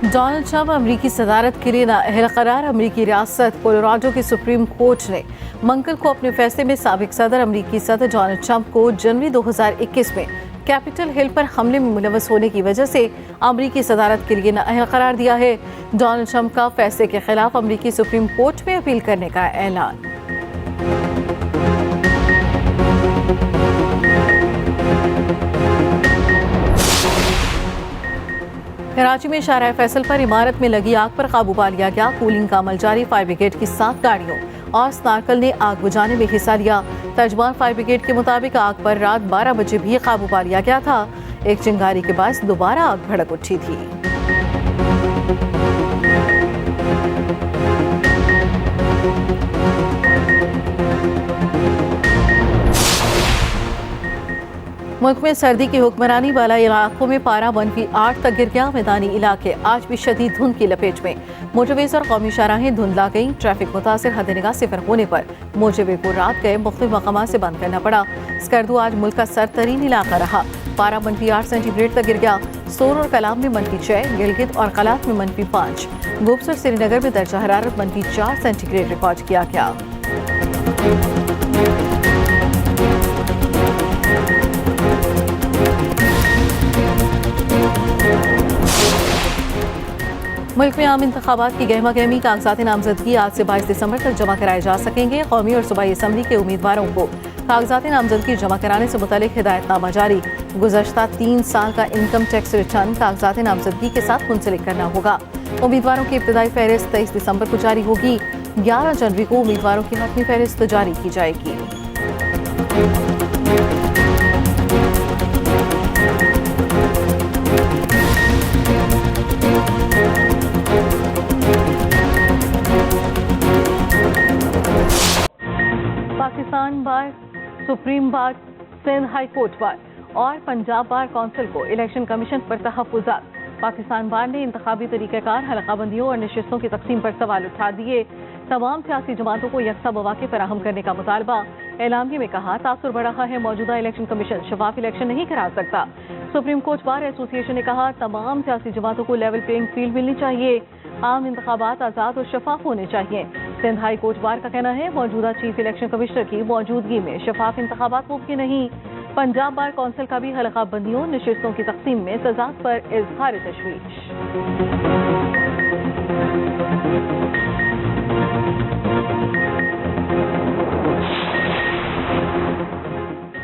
Donald Trump अमरीकी सदारत के लिए नाअहल करार। अमरीकी रियासत कोलोराडो की सुप्रीम कोर्ट ने मंगल को अपने फैसले में साबिक सदर अमरीकी सदर डोनाल्ड ट्रंप को जनवरी 2021 में कैपिटल हिल पर हमले में मुलव्वस होने की वजह से अमरीकी सदारत के लिए नाअहल करार दिया है। डोनाल्ड ट्रंप का फैसले के खिलाफ अमरीकी सुप्रीम कोर्ट में अपील करने का ऐलान। कराची में शाहराह फैसल पर इमारत में लगी आग पर काबू पा लिया गया। कूलिंग का अमल जारी। फायर ब्रिगेड की 7 गाड़ियों और स्नार्कल ने आग बुझाने में हिस्सा लिया। तर्जमान फायर ब्रिगेड के मुताबिक आग पर रात 12 बजे भी काबू पा लिया गया था। एक चिंगारी के बायस दोबारा आग भड़क उठी थी। मुल्क में सर्दी की हुक्मरानी वाला इलाकों में पारा 1-8 तक गिर गया। मैदानी इलाके आज भी शदीद धुंध की लपेट में। मोटरवेज और कौमी शाहराहें धुंधला गईं। ट्रैफिक मुतासिर हद निगाह सिफर होने पर मोटरवे को रात गए मुख्तलिफ मकामात से बंद करना पड़ा। स्कर्दू आज मुल्क का सरतरीन इलाका रहा। पारा 8 सेंटीग्रेड तक गिर गया। सोर और कलाम में -6, गिलगित और कलात में -5, गुब्स और श्रीनगर में दर्जा हरारत -4 सेंटीग्रेड रिकॉर्ड किया गया। मुल्क में आम इंतखाबात की गहमा गहमी। कागजात नामजदगी आज से 22 दिसंबर तक जमा कराए जा सकेंगे। कौमी और सूबाई असम्बली के उम्मीदवारों को कागजात नामजदगी जमा कराने से मुतालिक हिदायतनामा जारी। गुज़श्ता 3 साल का इनकम टैक्स रिटर्न कागजात नामजदगी के साथ मुंसलिक करना होगा। उम्मीदवारों की इब्तदाई फहरिस्त 23 दिसंबर को जारी होगी। 11 जनवरी को उम्मीदवारों की हतमी फहरिस्त जारी की जाएगी। पाकिस्तान बार, सुप्रीम बार, सिंध हाई कोर्ट बार और पंजाब बार कौंसिल को इलेक्शन कमीशन पर तहफ़्फ़ुज़ात। पाकिस्तान बार ने इंतखाबी तरीक़ाकार, हलक़ाबंदियों और नशिस्तों की तक़सीम पर सवाल उठा दिए। तमाम सियासी जमातों को यकसा मौक़े फराहम करने का मुतालबा। एलामिया में कहा, तासुर बढ़ रहा है, मौजूदा इलेक्शन कमीशन शफाफ इलेक्शन नहीं करा सकता। सुप्रीम कोर्ट बार एसोसिएशन ने कहा, तमाम सियासी जमातों को लेवल प्लेइंग फील्ड मिलनी चाहिए। आम इंतखाबात आज़ाद और शफाफ होने चाहिए। सिंध हाई कोर्ट बार का कहना है, मौजूदा चीफ इलेक्शन कमिश्नर की मौजूदगी में शफाफ इंतखाबात मुमकिन नहीं। पंजाब बार कौंसिल का भी हलक़ाबंदियों, नशिस्तों की तक़सीम में तज़ाद पर इज़हार तशवीश।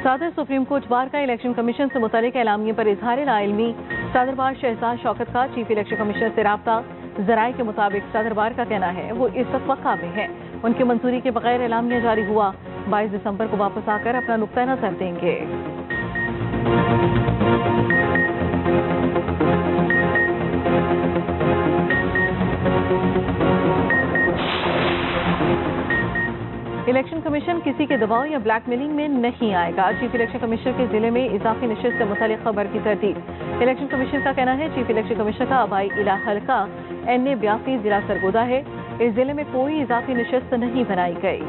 सदर सुप्रीम कोर्ट बार का इलेक्शन कमीशन से मुतालिक एलामिये पर इज़हार लाइल्मी। सदर बार शहजाद शौकत का चीफ इलेक्शन कमिश्नर से राब्ता। ज़राए के मुताबिक सदर बार का कहना है, वो इस वक्त वक़्फ़ा में है। उनकी मंजूरी के बगैर एलामिया जारी हुआ। 22 दिसंबर को वापस आकर अपना नुक्ता नज़र देंगे। इलेक्शन कमीशन किसी के दबाव या ब्लैकमेलिंग में नहीं आएगा। चीफ इलेक्शन कमिश्नर के जिले में इजाफी नशिस्त से मुतालिक खबर की तरतीब। इलेक्शन कमीशन का कहना है, चीफ इलेक्शन कमिश्नर का आबाई इला हल्का NA82 जिला सरगोदा है। इस जिले में कोई इजाफी नशिस्त नहीं बनाई गई।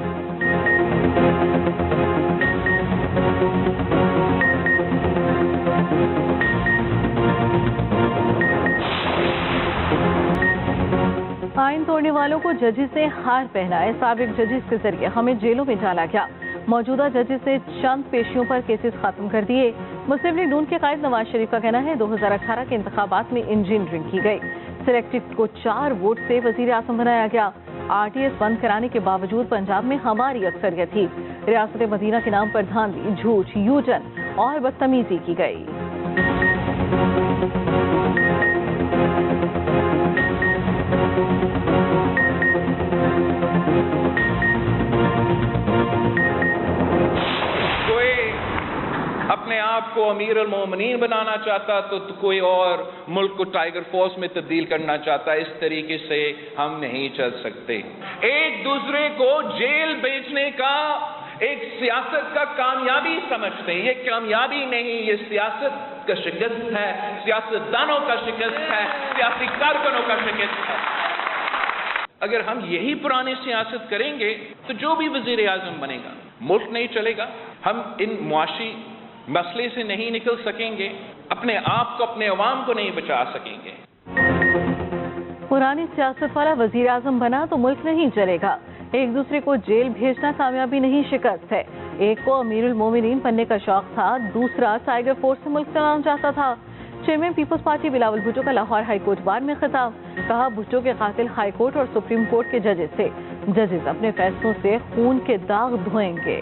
आइन तोड़ने वालों को जजेस ने हार पहनाए। साबिक जजेस के जरिए हमें जेलों में डाला गया। मौजूदा जजेस ने चंद पेशियों पर केसेस खत्म कर दिए। मुस्लिम लीग नून के कायद नवाज शरीफ का कहना है, 2018 के इंतखाबात में इंजीनियरिंग की गई। सिलेक्टेड को 4 वोट से वजीर आजम बनाया गया। RTS बंद कराने के बावजूद पंजाब में हमारी अक्सरियत थी। रियासत मदीना के नाम पर धांधली, झूठ, यूटर्न और बदतमीजी की गई। अपने आप को अमीर अल मोमिनीन बनाना चाहता तो कोई और मुल्क को टाइगर फोर्स में तब्दील करना चाहता। इस तरीके से हम नहीं चल सकते। एक दूसरे को जेल भेजने का एक सियासत का कामयाबी समझते हैं। ये कामयाबी नहीं, ये सियासत का शिकस्त है, सियासतदानों का शिकस्त है, सियासी कारकुनों का शिकस्त है। अगर हम यही पुरानी सियासत करेंगे तो जो भी वजीर आजम बनेगा, मुल्क नहीं चलेगा। हम इन मुआशी मसले से नहीं निकल सकेंगे, अपने आप को, अपने अवाम को नहीं बचा सकेंगे। पुरानी सियासत वाला वजीर आजम बना तो मुल्क नहीं चलेगा। एक दूसरे को जेल भेजना कामयाबी नहीं शिकस्त है। एक को अमीरुल मोमिनीन बनने का शौक था, दूसरा टाइगर फोर्स से मुल्क चलाना चाहता था। Chairman peoples party Bilawal Bhutto का लाहौर हाई कोर्ट बार में खिताब। कहा, भुट्टो के कातिल हाई कोर्ट और सुप्रीम कोर्ट के जजेस थे। जजेस अपने फैसलों से खून के दाग धोएंगे।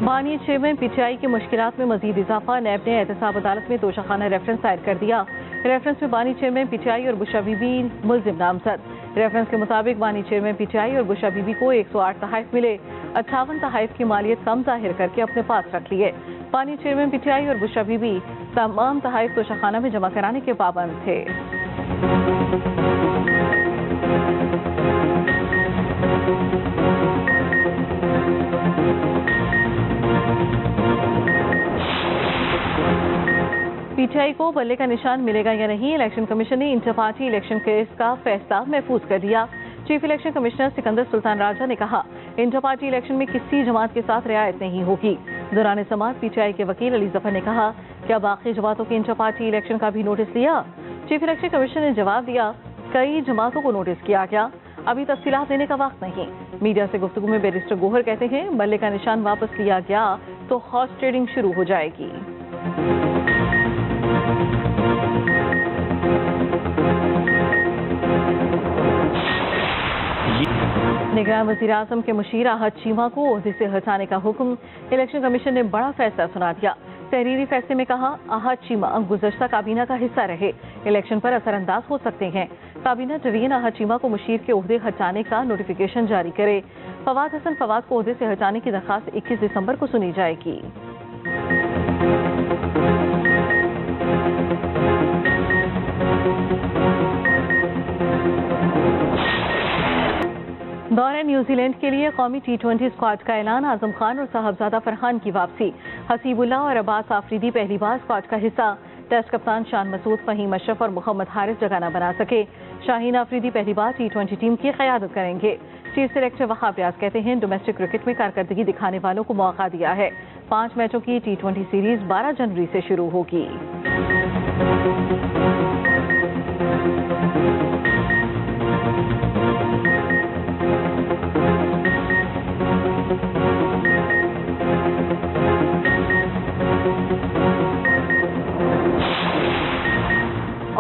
बानी चेयरमैन पीटीआई की मुश्किलात में मजीद इजाफा। नैब ने एहतसाब अदालत में तोशाखाना रेफरेंस दायर कर दिया। रेफरेंस में बानी चेयरमैन पीटीआई और बुशरा बीबी मुल्जिम नामजद। रेफरेंस के मुताबिक बानी चेयरमैन पीटीआई और बुशरा बीबी को 108 तहाइफ मिले। 58 तहाइफ की मालियत कम जाहिर करके अपने पास रख लिए। बानी चेयरमैन पीटीआई और बुशरा बीबी तमाम तहाइफ तोशाखाना में जमा कराने के पाबंद थे। पीटीआई को बल्ले का निशान मिलेगा या नहीं, इलेक्शन कमीशन ने इंटर पार्टी इलेक्शन केस का फैसला महफूज कर दिया। Chief election commissioner Sikandar Sultan Raja ने कहा, इंटर पार्टी इलेक्शन में किसी जमात के साथ रियायत नहीं होगी। दौरान समाअत पीटीआई के वकील अली जफर ने कहा, क्या बाकी जमातों के इंटर पार्टी इलेक्शन का भी नोटिस लिया? चीफ इलेक्शन कमिश्नर ने जवाब दिया, कई जमातों को नोटिस किया गया, अभी तफसीलात देने का वक्त नहीं। मीडिया से गुफ्तगू में बैरिस्टर गोहर कहते हैं, बल्ले का निशान वापस लिया गया तो हॉर्स ट्रेडिंग शुरू हो जाएगी। निगरान वज़ीर आज़म के मुशीर आहद चीमा को ओहदे से हटाने का हुक्म। इलेक्शन कमीशन ने बड़ा फैसला सुना दिया। तहरीरी फैसले में कहा, आहद चीमा गुज़श्ता काबीना का हिस्सा रहे, इलेक्शन पर असरअंदाज हो सकते हैं। काबीना डिवीजन आहद चीमा को मुशीर के ओहदे हटाने का नोटिफिकेशन जारी करे। फवाद हसन फवाद को ओहदे से हटाने की दरखास्त 21 दिसंबर को सुनी जाएगी। दौरे न्यूजीलैंड के लिए कौमी T20 स्क्वाड का ऐलान। आजम खान और साहबजादा फरहान की वापसी। हसीबुल्लाह और अब्बास आफरीदी पहली बार स्क्वाड का हिस्सा। टेस्ट कप्तान शान मसूद, फहीम अशरफ और मोहम्मद हारिस जगह न बना सके। शाहीन आफरीदी पहली बार T20 टीम की क़यादत करेंगे। चीफ सिलेक्टर वहाब रियाज कहते हैं, डोमेस्टिक क्रिकेट में कारकर्दगी दिखाने वालों को मौका दिया है। 5 मैचों की T20 सीरीज 12 जनवरी से शुरू होगी।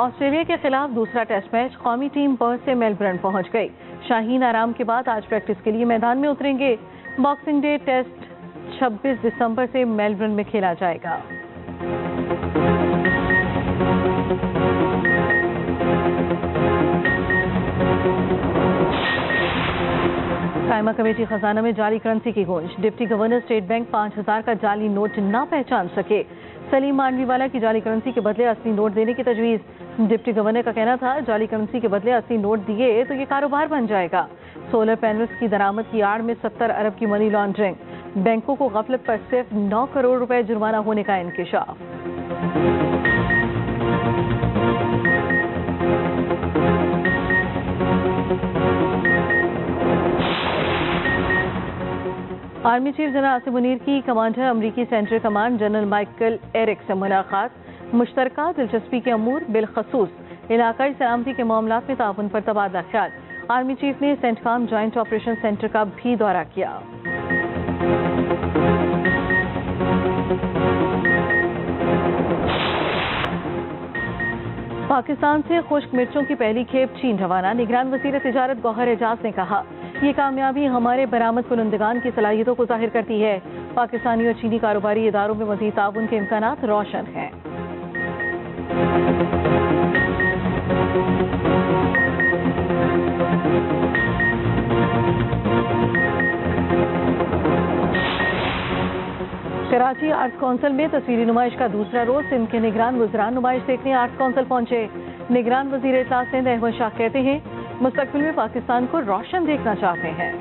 ऑस्ट्रेलिया के खिलाफ दूसरा टेस्ट मैच। कौमी टीम पर्थ से मेलबर्न पहुंच गई। शाहीन आराम के बाद आज प्रैक्टिस के लिए मैदान में उतरेंगे। बॉक्सिंग डे टेस्ट 26 दिसंबर से मेलबर्न में खेला जाएगा। कायमा कमेटी खजाना में जाली करेंसी की गूंज। डिप्टी गवर्नर स्टेट बैंक 5000 का जाली नोट ना पहचान सके। सलीम मांडवीवाला की जाली करेंसी के बदले असली नोट देने की तजवीज। डिप्टी गवर्नर का कहना था, जाली करेंसी के बदले असली नोट दिए तो ये कारोबार बन जाएगा। सोलर पैनल्स की दरामद की आड़ में 70 अरब की मनी लॉन्ड्रिंग। बैंकों को गफलत पर सिर्फ 9 करोड़ रुपए जुर्माना होने का इंकिशाफ। Army chief general Asim Munir की कमांडर अमरीकी central command general Michael Erik से मुलाकात। मुश्तरका दिलचस्पी के अमूर बिलखसूस इलाकाई सलामती के मामलात में ताउन पर तबादला ख्याल। आर्मी चीफ ने सेंटकॉम जॉइंट ऑपरेशन सेंटर का भी दौरा किया। पाकिस्तान से खुश्क मिर्चों की पहली खेप चीन रवाना। निगरान वज़ीर तिजारत गौहर एजाज ने कहा, ये कामयाबी हमारे बरामद कुनंदगान की सलाहियतों को जाहिर करती है। पाकिस्तानी और चीनी कारोबारी इदारों में मज़ीद ताउन के इम्कानात रोशन हैं। कराची आर्ट्स काउंसिल में तस्वीरी नुमाइश का दूसरा रोज। सिंध के निगरान वज़रान नुमाइश देखने आर्ट्स काउंसिल पहुंचे। निगरान वज़ीर इत्तलात सिंध अहमद शाह कहते हैं, मुस्तकबिल में पाकिस्तान को रोशन देखना चाहते हैं।